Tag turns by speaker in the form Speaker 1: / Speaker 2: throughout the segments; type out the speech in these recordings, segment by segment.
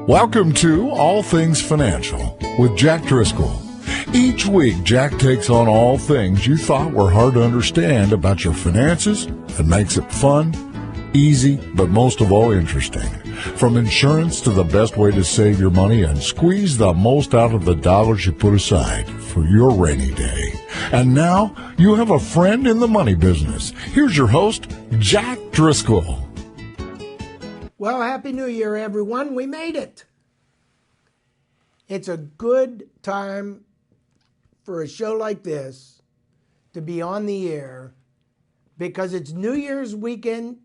Speaker 1: Welcome to All Things Financial with Jack Driscoll. Each week, Jack takes on all things you thought were hard to understand about your finances and makes it fun, easy, but most of all interesting. From insurance to the best way to save your money and squeeze the most out of the dollars you put aside for your rainy day. And now, you have a friend in the money business. Here's your host, Jack Driscoll.
Speaker 2: Well, Happy New Year, everyone. We made it. It's a good time for a show like this to be on the air because it's New Year's weekend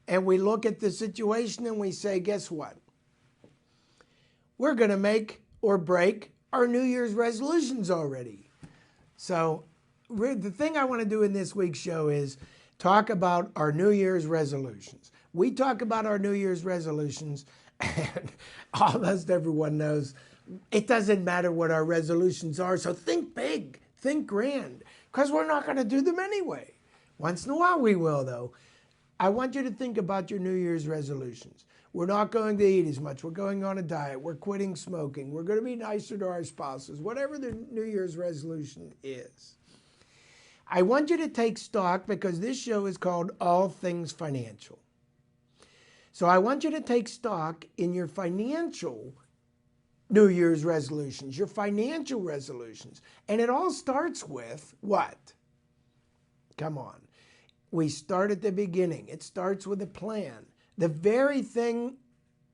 Speaker 2: and we look at the situation and we say, guess what? We're going to make or break our New Year's resolutions already. So the thing I want to do in this week's show is talk about our New Year's resolutions. We talk about our New Year's resolutions, and almost everyone knows it doesn't matter what our resolutions are. So think big, think grand, because we're not going to do them anyway. Once in a while we will, though. I want you to think about your New Year's resolutions. We're not going to eat as much. We're going on a diet. We're quitting smoking. We're going to be nicer to our spouses, whatever the New Year's resolution is. I want you to take stock because this show is called All Things Financial. So I want you to take stock in your financial New Year's resolutions, your financial resolutions. And it all starts with what? Come on. We start at the beginning. It starts with a plan. The very thing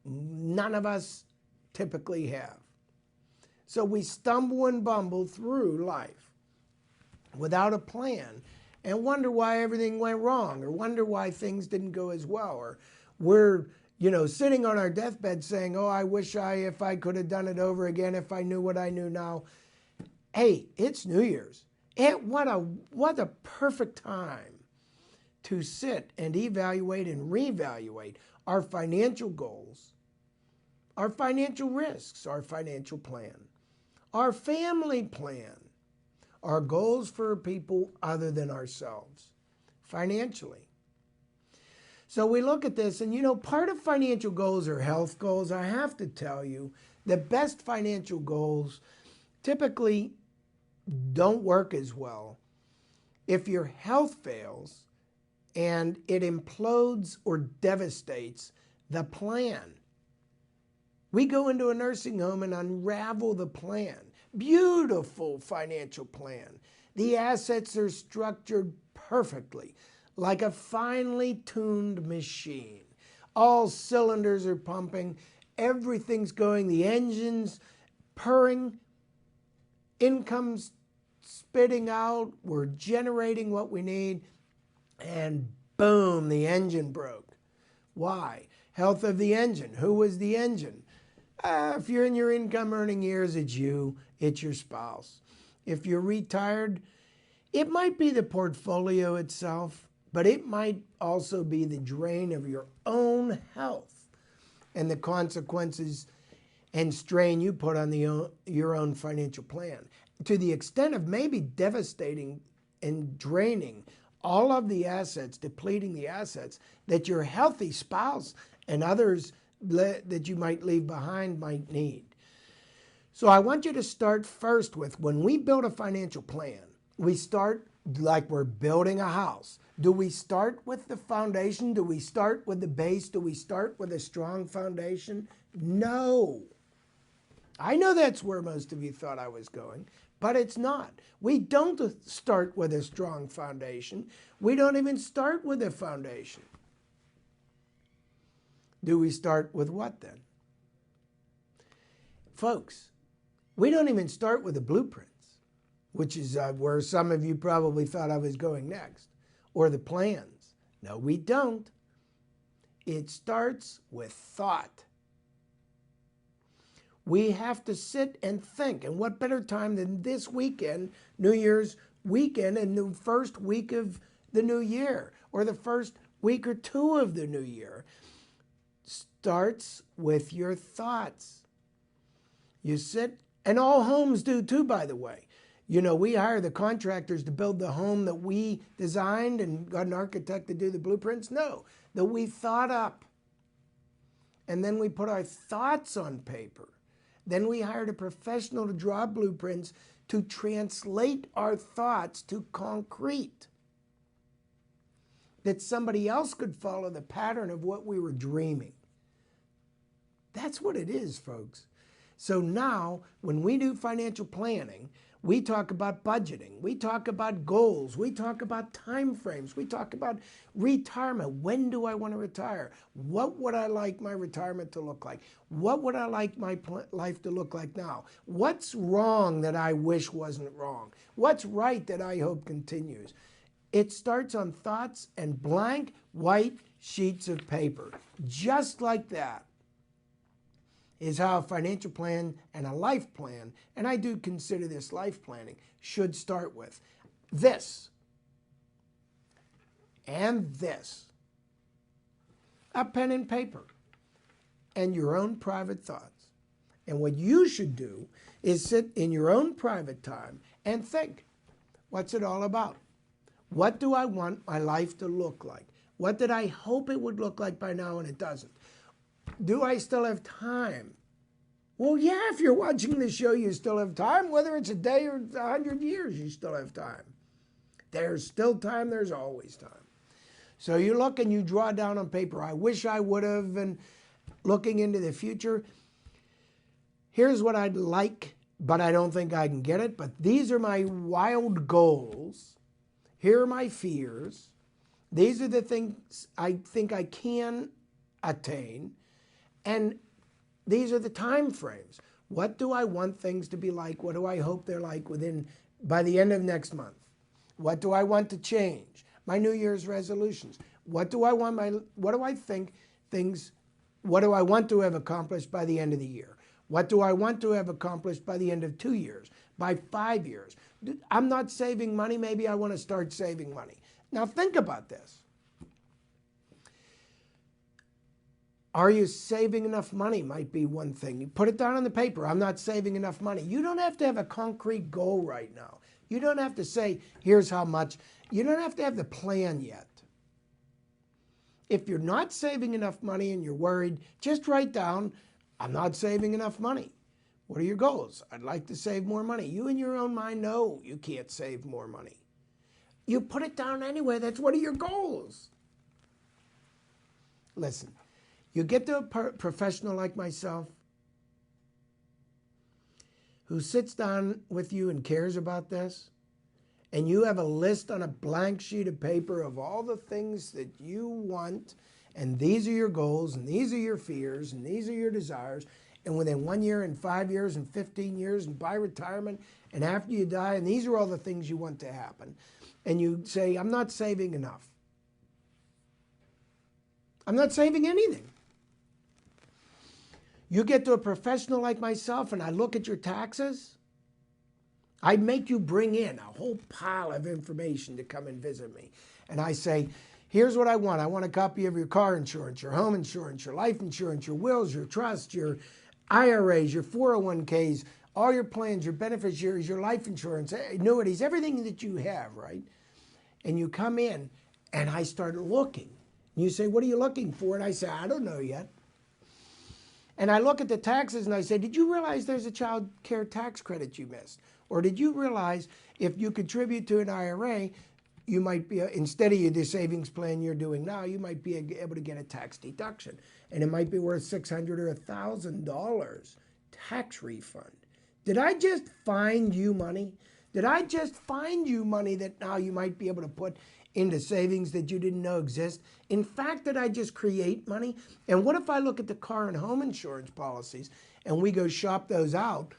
Speaker 2: none of us typically have. So we stumble and bumble through life without a plan and wonder why everything went wrong or wonder why things didn't go as well, or we're, sitting on our deathbed saying, oh, I wish if I could have done it over again, if I knew what I knew now. Hey, it's New Year's. What a perfect time to sit and evaluate and reevaluate our financial goals, our financial risks, our financial plan, our family plan, our goals for people other than ourselves financially. So we look at this and, part of financial goals are health goals. I have to tell you, the best financial goals typically don't work as well if your health fails and it implodes or devastates the plan. We go into a nursing home and unravel the plan. Beautiful financial plan. The assets are structured perfectly, like a finely tuned machine. All cylinders are pumping, everything's going, the engine's purring, income's spitting out, we're generating what we need, and boom, the engine broke. Why? Health of the engine. Who was the engine? If you're in your income earning years, it's you, it's your spouse. If you're retired, it might be the portfolio itself, but it might also be the drain of your own health and the consequences and strain you put on your own financial plan, to the extent of maybe devastating and draining all of the assets, depleting the assets that your healthy spouse and others that you might leave behind might need. So I want you to start first with, when we build a financial plan, we start like we're building a house. Do we start with the foundation? Do we start with the base? Do we start with a strong foundation? No. I know that's where most of you thought I was going, but it's not. We don't start with a strong foundation. We don't even start with a foundation. Do we start with what then? Folks, we don't even start with the blueprints, which is where some of you probably thought I was going next, or the plans. No, we don't. It starts with thought. We have to sit and think. And what better time than this weekend, New Year's weekend, and the first week of the new year, or the first week or two of the new year, starts with your thoughts. You sit, and all homes do too, by the way. We hire the contractors to build the home that we designed and got an architect to do the blueprints. No, that we thought up. and then we put our thoughts on paper. Then we hired a professional to draw blueprints to translate our thoughts to concrete, that somebody else could follow the pattern of what we were dreaming. That's what it is, folks. So now, when we do financial planning, we talk about budgeting, we talk about goals, we talk about time frames, we talk about retirement. When do I want to retire? What would I like my retirement to look like? What would I like my life to look like now? What's wrong that I wish wasn't wrong? What's right that I hope continues? It starts on thoughts and blank white sheets of paper. Just like that is how a financial plan and a life plan, and I do consider this life planning, should start with. This and this. A pen and paper and your own private thoughts. And what you should do is sit in your own private time and think, what's it all about? What do I want my life to look like? What did I hope it would look like by now and it doesn't? Do I still have time? Well, yeah, if you're watching the show, you still have time. Whether it's a day or 100 years, you still have time. There's still time. There's always time. So you look and you draw down on paper. I wish I would have, and looking into the future. Here's what I'd like, but I don't think I can get it. But these are my wild goals. Here are my fears. These are the things I think I can attain. And these are the time frames. What do I want things to be like? What do I hope they're like by the end of next month? What do I want to change? My New Year's resolutions. What do I want to have accomplished by the end of the year? What do I want to have accomplished by the end of 2 years? By 5 years? I'm not saving money. Maybe I want to start saving money. Now think about this. Are you saving enough money? Might be one thing. You put it down on the paper. I'm not saving enough money. You don't have to have a concrete goal right now. You don't have to say, here's how much. You don't have to have the plan yet. If you're not saving enough money and you're worried, just write down, I'm not saving enough money. What are your goals? I'd like to save more money. You in your own mind know you can't save more money. You put it down anyway. That's one of your goals. Listen. You get to a professional like myself who sits down with you and cares about this, and you have a list on a blank sheet of paper of all the things that you want, and these are your goals, and these are your fears, and these are your desires, and within 1 year and 5 years and 15 years and by retirement and after you die, and these are all the things you want to happen, and you say, I'm not saving enough. I'm not saving anything. You get to a professional like myself and I look at your taxes, I make you bring in a whole pile of information to come and visit me. And I say, here's what I want. I want a copy of your car insurance, your home insurance, your life insurance, your wills, your trusts, your IRAs, your 401ks, all your plans, your beneficiaries, your life insurance, annuities, everything that you have, right? And you come in and I start looking. You say, what are you looking for? And I say, I don't know yet. And I look at the taxes and I say, did you realize there's a child care tax credit you missed? Or did you realize if you contribute to an IRA, you might be, instead of the savings plan you're doing now, you might be able to get a tax deduction. And it might be worth $600 or $1,000 tax refund. Did I just find you money? Did I just find you money that now you might be able to put into savings that you didn't know exist? In fact, did I just create money? And what if I look at the car and home insurance policies and we go shop those out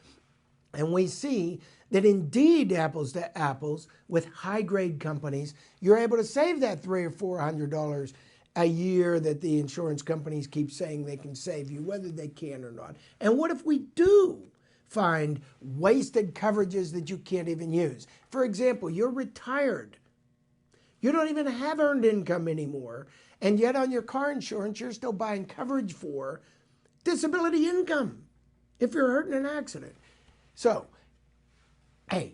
Speaker 2: and we see that indeed, apples to apples, with high-grade companies, you're able to save that $300 or $400 a year that the insurance companies keep saying they can save you, whether they can or not. And what if we do find wasted coverages that you can't even use? For example, you're retired. You don't even have earned income anymore, and yet on your car insurance, you're still buying coverage for disability income if you're hurt in an accident. So, hey,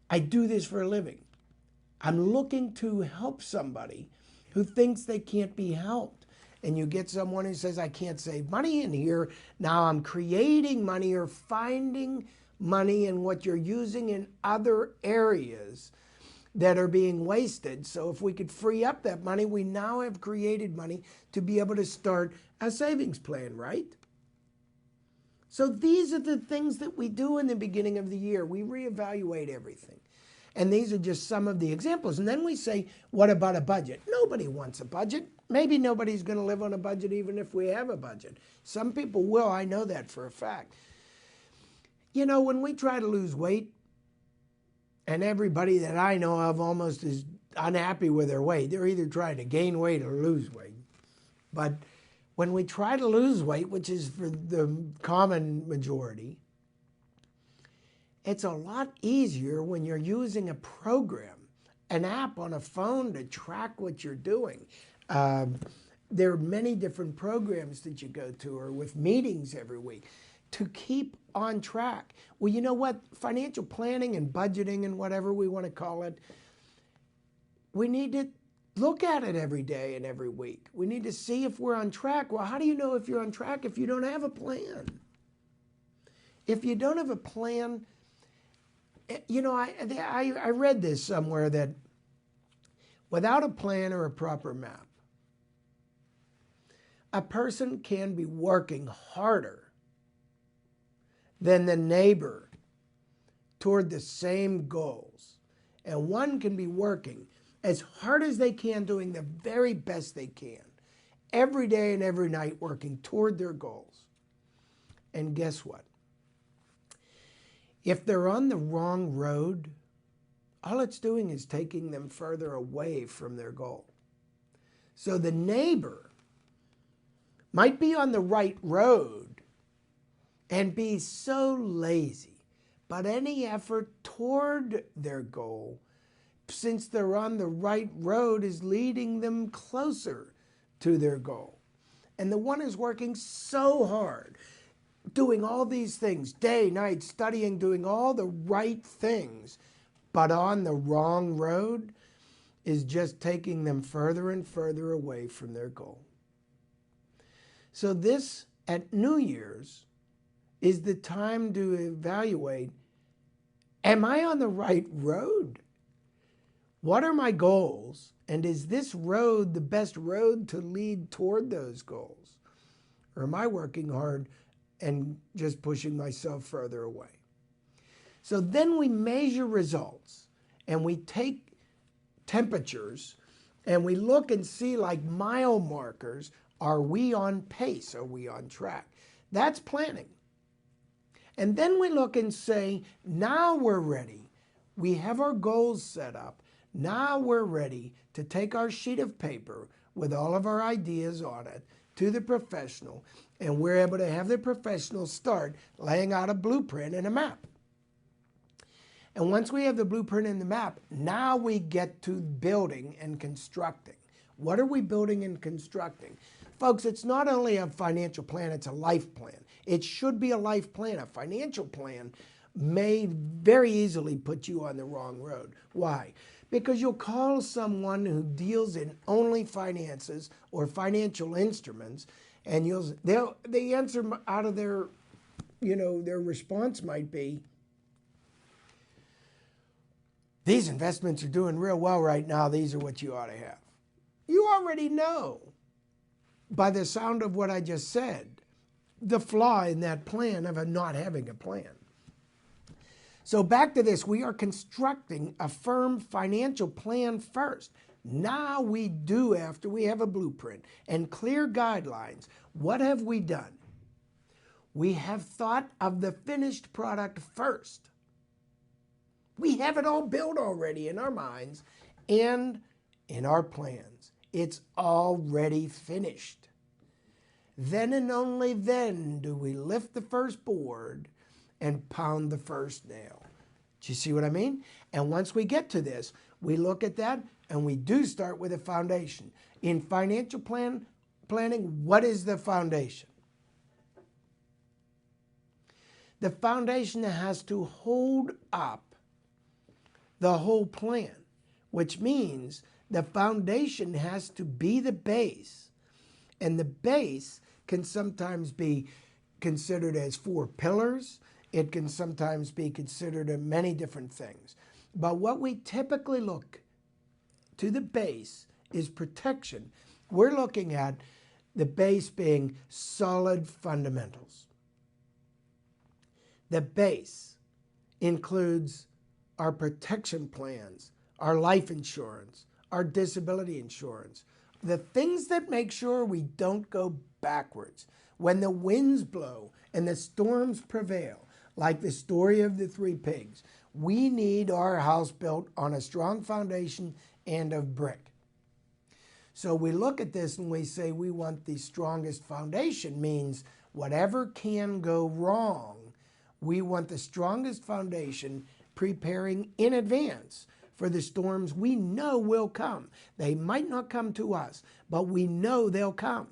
Speaker 2: I do this for a living. I'm looking to help somebody who thinks they can't be helped. and you get someone who says, I can't save money in here, now I'm creating money or finding money in what you're using in other areas that are being wasted. So if we could free up that money, we now have created money to be able to start a savings plan, right? So these are the things that we do in the beginning of the year. We reevaluate everything. And these are just some of the examples. And then we say, what about a budget? Nobody wants a budget. Maybe nobody's going to live on a budget even if we have a budget. Some people will. I know that for a fact. You know, when we try to lose weight, and everybody that I know of almost is unhappy with their weight. They're either trying to gain weight or lose weight. But when we try to lose weight, which is for the common majority, it's a lot easier when you're using a program, an app on a phone to track what you're doing. There are many different programs that you go to, or with meetings every week, to keep on track. Well, you know what? Financial planning and budgeting and whatever we want to call it, we need to look at it every day and every week. We need to see if we're on track. Well, how do you know if you're on track if you don't have a plan? If you don't have a plan, you know, I read this somewhere that without a plan or a proper map, a person can be working harder than the neighbor toward the same goals. And one can be working as hard as they can, doing the very best they can, every day and every night, working toward their goals. And guess what? If they're on the wrong road, all it's doing is taking them further away from their goal. So the neighbor might be on the right road and be so lazy, but any effort toward their goal, since they're on the right road, is leading them closer to their goal. And the one who's working so hard, doing all these things, day, night, studying, doing all the right things, but on the wrong road, is just taking them further and further away from their goal. So this, at New Year's, is the time to evaluate, am I on the right road? What are my goals? And is this road the best road to lead toward those goals? Or am I working hard and just pushing myself further away? So then we measure results and we take temperatures and we look and see, like mile markers, are we on pace? Are we on track? That's planning. And then we look and say, now we're ready. We have our goals set up. Now we're ready to take our sheet of paper with all of our ideas on it to the professional, and we're able to have the professional start laying out a blueprint and a map. And once we have the blueprint and the map, now we get to building and constructing. What are we building and constructing? Folks, it's not only a financial plan, it's a life plan. It should be a life plan. A financial plan may very easily put you on the wrong road. Why? Because you'll call someone who deals in only finances or financial instruments, and the answer out of their, their response might be, these investments are doing real well right now. These are what you ought to have. You already know, by the sound of what I just said, the flaw in that plan of not having a plan. So back to this, we are constructing a firm financial plan first. Now we do, after we have a blueprint and clear guidelines, what have we done? We have thought of the finished product first. We have it all built already in our minds and in our plans. It's already finished. Then and only then do we lift the first board and pound the first nail. Do you see what I mean? And once we get to this, we look at that and we do start with a foundation. In financial planning, what is the foundation? The foundation has to hold up the whole plan, which means the foundation has to be the base. And the base can sometimes be considered as 4 pillars. It can sometimes be considered as many different things. But what we typically look to the base is protection. We're looking at the base being solid fundamentals. The base includes our protection plans, our life insurance, our disability insurance, the things that make sure we don't go backwards. When the winds blow and the storms prevail, like the story of the 3 pigs, we need our house built on a strong foundation and of brick. So we look at this and we say we want the strongest foundation, means whatever can go wrong, we want the strongest foundation preparing in advance for the storms we know will come. They might not come to us, but we know they'll come.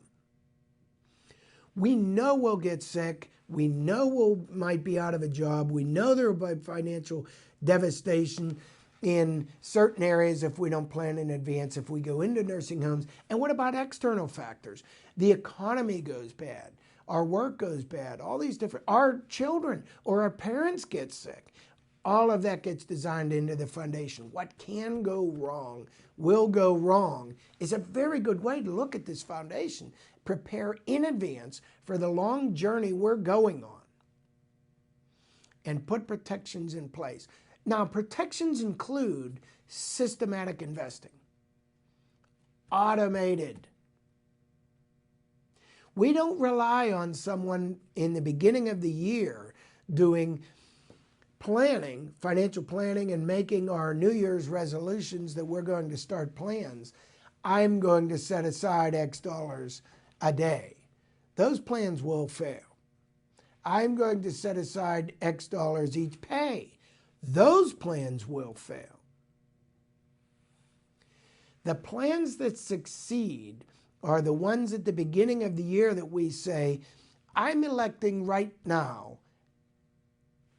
Speaker 2: We know we'll get sick. We know we might be out of a job. We know there will be financial devastation in certain areas if we don't plan in advance, if we go into nursing homes. And what about external factors? The economy goes bad. Our work goes bad. All these different, our children or our parents get sick. All of that gets designed into the foundation. What can go wrong will go wrong is a very good way to look at this foundation. Prepare in advance for the long journey we're going on and put protections in place. Now, protections include systematic investing, automated. We don't rely on someone in the beginning of the year doing planning, financial planning, and making our New Year's resolutions that we're going to start plans. I'm going to set aside X dollars a day. Those plans will fail. I'm going to set aside X dollars each pay. Those plans will fail. The plans that succeed are the ones at the beginning of the year that we say, I'm electing right now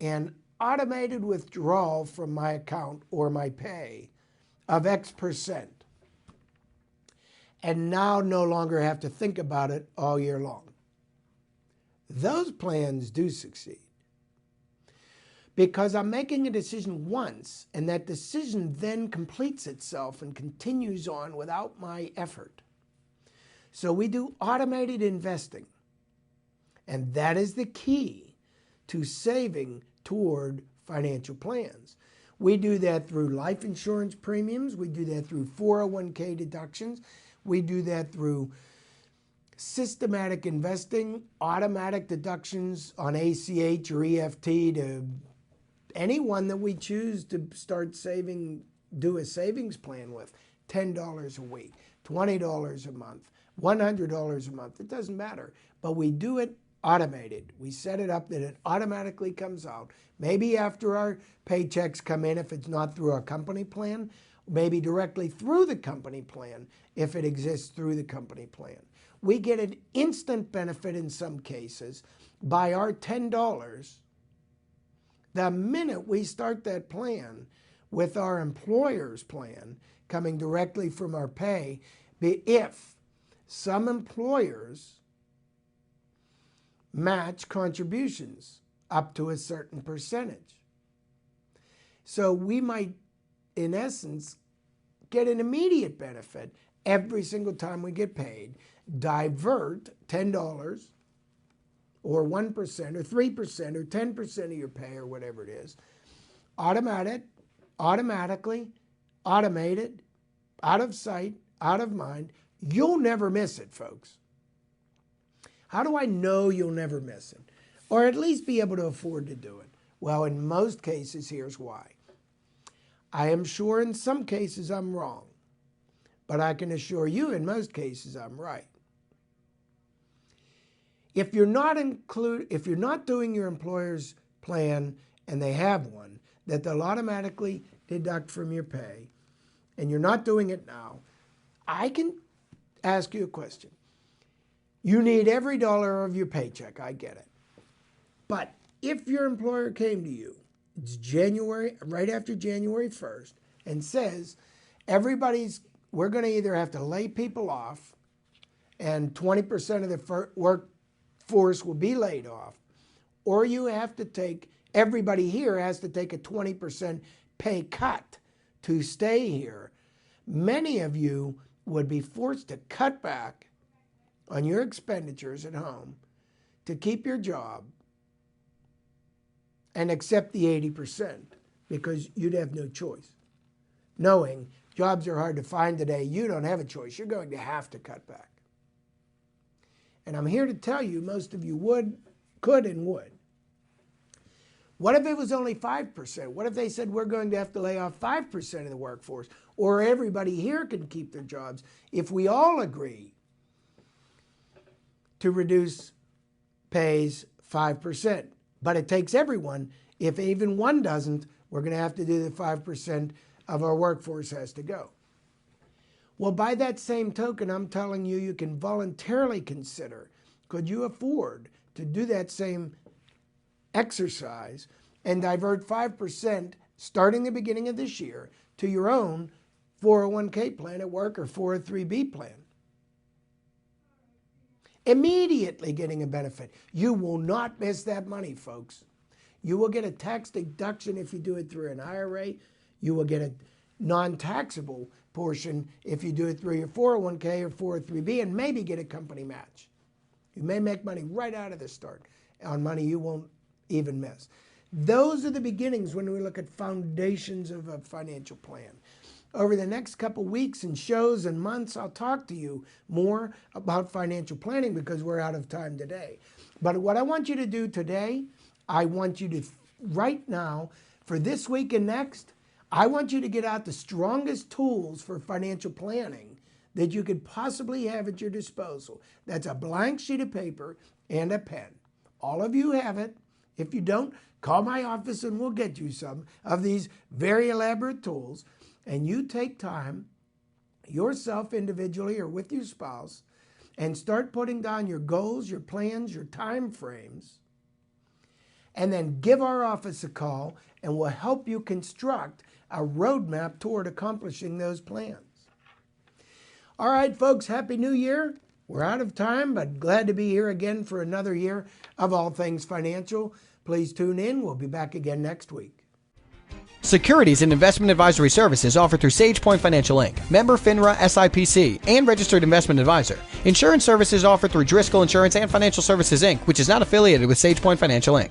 Speaker 2: an automated withdrawal from my account or my pay of X%. And now no longer have to think about it all year long. Those plans do succeed because I'm making a decision once, and that decision then completes itself and continues on without my effort. So we do automated investing, and that is the key to saving toward financial plans. We do that through life insurance premiums. We do that through 401k deductions. We do that through systematic investing, automatic deductions on ACH or EFT to anyone that we choose to start saving, do a savings plan with. $10 a week, $20 a month, $100 a month. It doesn't matter. But we do it automated. We set it up that it automatically comes out. Maybe after our paychecks come in if it's not through our company plan. Maybe directly through the company plan if it exists through the company plan. We get an instant benefit in some cases by our $10 the minute we start that plan with our employer's plan coming directly from our pay. If some employers match contributions up to a certain percentage. So we might, in essence, get an immediate benefit every single time we get paid, divert $10 or 1% or 3% or 10% of your pay or whatever it is, automatically, automated, out of sight, out of mind. You'll never miss it, folks. How do I know you'll never miss it? Or at least be able to afford to do it? Well, in most cases, here's why. I am sure in some cases I'm wrong, but I can assure you in most cases I'm right. If you're not doing your employer's plan and they have one that they'll automatically deduct from your pay, and you're not doing it now, I can ask you a question. You need every dollar of your paycheck, I get it. But if your employer came to you, it's January, right after January 1st, and says, we're going to either have to lay people off and 20% of the workforce will be laid off, or you have to take, everybody here has to take a 20% pay cut to stay here. Many of you would be forced to cut back on your expenditures at home to keep your job and accept the 80% because you'd have no choice. Knowing jobs are hard to find today, you don't have a choice. You're going to have to cut back. And I'm here to tell you, most of you could and would. What if it was only 5%? What if they said we're going to have to lay off 5% of the workforce, or everybody here can keep their jobs if we all agree to reduce pays 5%? But it takes everyone. If even one doesn't, we're going to have to do the 5% of our workforce has to go. Well, by that same token, I'm telling you, you can voluntarily consider, could you afford to do that same exercise and divert 5% starting the beginning of this year to your own 401k plan at work or 403b plan? Immediately getting a benefit. You will not miss that money, folks. You will get a tax deduction if you do it through an IRA. You will get a non-taxable portion if you do it through your 401k or 403b, and maybe get a company match. You may make money right out of the start on money you won't even miss. Those are the beginnings when we look at foundations of a financial plan. Over the next couple weeks and shows and months, I'll talk to you more about financial planning because we're out of time today. But what I want you to do today, I want you to, right now, for this week and next, I want you to get out the strongest tools for financial planning that you could possibly have at your disposal. That's a blank sheet of paper and a pen. All of you have it. If you don't, call my office and we'll get you some of these very elaborate tools. And you take time, yourself individually or with your spouse, and start putting down your goals, your plans, your time frames, and then give our office a call and we'll help you construct a roadmap toward accomplishing those plans. All right, folks, Happy New Year. We're out of time, but glad to be here again for another year of All Things Financial. Please tune in. We'll be back again next week.
Speaker 3: Securities and investment advisory services offered through SagePoint Financial Inc., member FINRA SIPC, and registered investment advisor. Insurance services offered through Driscoll Insurance and Financial Services Inc., which is not affiliated with SagePoint Financial Inc.